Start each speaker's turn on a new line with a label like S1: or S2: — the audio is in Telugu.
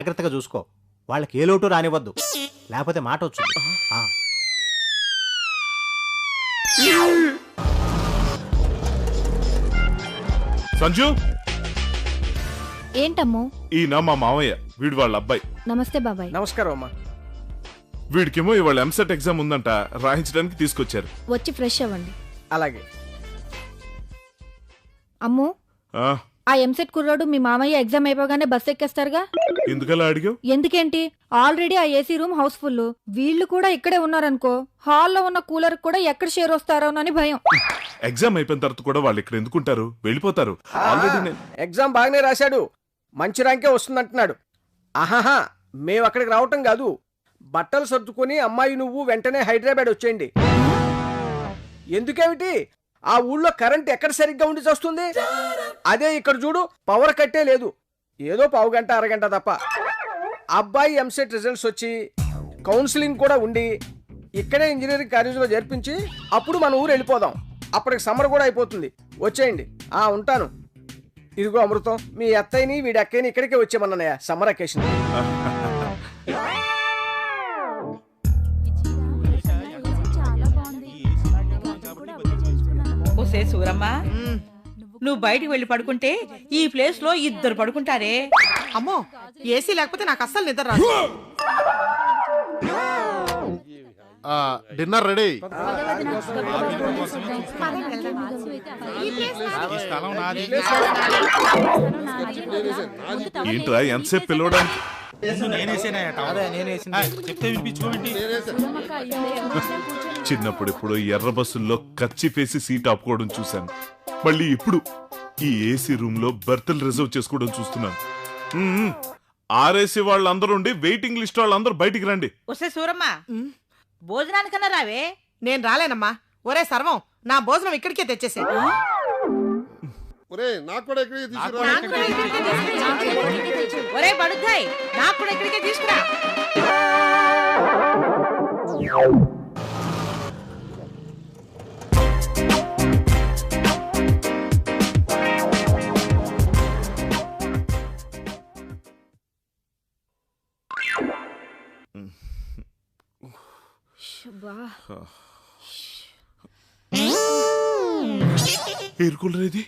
S1: జాగ్రత్తగా చూసుకో. వాళ్ళకి ఏ లోటు రానివ్వద్దు, లేకపోతే మాట వచ్చింది.
S2: సంజు,
S3: ఏంటమ్మో?
S2: ఈయన మా మామయ్య, వీడు వాళ్ళ అబ్బాయి.
S3: నమస్తే బాబాయ్.
S4: నమస్కారం అమ్మా.
S2: వీడికేమో ఇవాళ ఎంసెట్ ఎగ్జామ్ ఉందంట, రాయించడానికి తీసుకొచ్చారు.
S3: వచ్చి ఫ్రెష్ అవ్వండి.
S4: అలాగే.
S3: అమ్మో,
S2: ఆ,
S3: ఆ ఎంసెట్ కుర్రాడు మీ మామయ్య ఎగ్జామ్ అయిపోగానే బస్ ఎక్కేస్తారుగా?
S2: ఎందుకలా అడిగావు?
S3: ఎందుకేంటి, ఆల్రెడీ ఆ ఏసీ రూమ్ హౌస్ఫుల్. వీళ్ళు కూడా ఇక్కడే ఉన్నారనుకో, హాల్లో ఉన్న కూలర్ కూడా ఎక్కడ షేర్ వస్తారోనని భయం.
S2: ఎగ్జామ్ అయిపోయిన తర్వాత కూడా వాళ్ళు ఇక్కడ ఎందుకుంటారు, వెళ్ళిపోతారు. ఆల్రెడీ
S4: ఎగ్జామ్ బాగానే రాశాడు, మంచి ర్యాంకే వస్తుందంటున్నాడు. ఆహాహా, మేము అక్కడికి రావటం కాదు, బట్టలు సర్దుకొని అమ్మాయి నువ్వు వెంటనే హైదరాబాద్ వచ్చేయండి. ఎందుకేమిటి, ఆ ఊళ్ళో కరెంట్ ఎక్కడ సరిగ్గా ఉండి వస్తుంది? అదే ఇక్కడ చూడు, పవర్ కట్టే లేదు, ఏదో పావుగంట అరగంట తప్ప. అబ్బాయి ఎంసెట్ రిజల్ట్స్ వచ్చి కౌన్సిలింగ్ కూడా ఉండి ఇక్కడే ఇంజనీరింగ్ కాలేజీలో చేర్పించి అప్పుడు మన ఊరు వెళ్ళిపోదాం. అప్పటికి సమ్మర్ కూడా అయిపోతుంది, వచ్చేయండి. ఉంటాను. ఇదిగో అమృతం, మీ అత్తయ్యని వీడి అక్కయ్యని ఇక్కడికే వచ్చేమన్నయ్య సమ్మర్ అకేషన్.
S5: ఓసే సూరమ్మా, నువ్వు బయటికి వెళ్ళి పడుకుంటే ఈ ప్లేస్ లో ఇద్దరు పడుకుంటారే.
S6: అమ్మో, ఏసీ లేకపోతే నాకు అస్సలు నిద్ర రాదు.
S7: Dinner ready.
S2: ఏంట్రా ఎంతసేపు పిలవడానికి? చిన్నప్పుడు ఇప్పుడు ఎర్ర బస్సుల్లో కచ్చిపేసి సీట్ ఆపుకోవడం చూశాను. మళ్ళీ ఇప్పుడు ఈ ఏసీ రూమ్ లో బెర్తలు రిజర్వ్ చేసుకోవడం చూస్తున్నాను. ఆర్ఏసీ వాళ్ళందరూ ఉండి వెయిటింగ్ లిస్ట్ వాళ్ళందరూ బయటికి రండి.
S5: ఓసే సూరమ్మా, భోజనానికన్నా రావే.
S6: నేను రాలేనమ్మా. ఒరే సర్వం, నా భోజనం ఇక్కడికే తెచ్చేసే.
S5: ఒరే బడుద్దాయ్, నాకు కూడా ఇక్కడికే తీసుకురా.
S2: ఎయిర్ కూలర్ ఇది.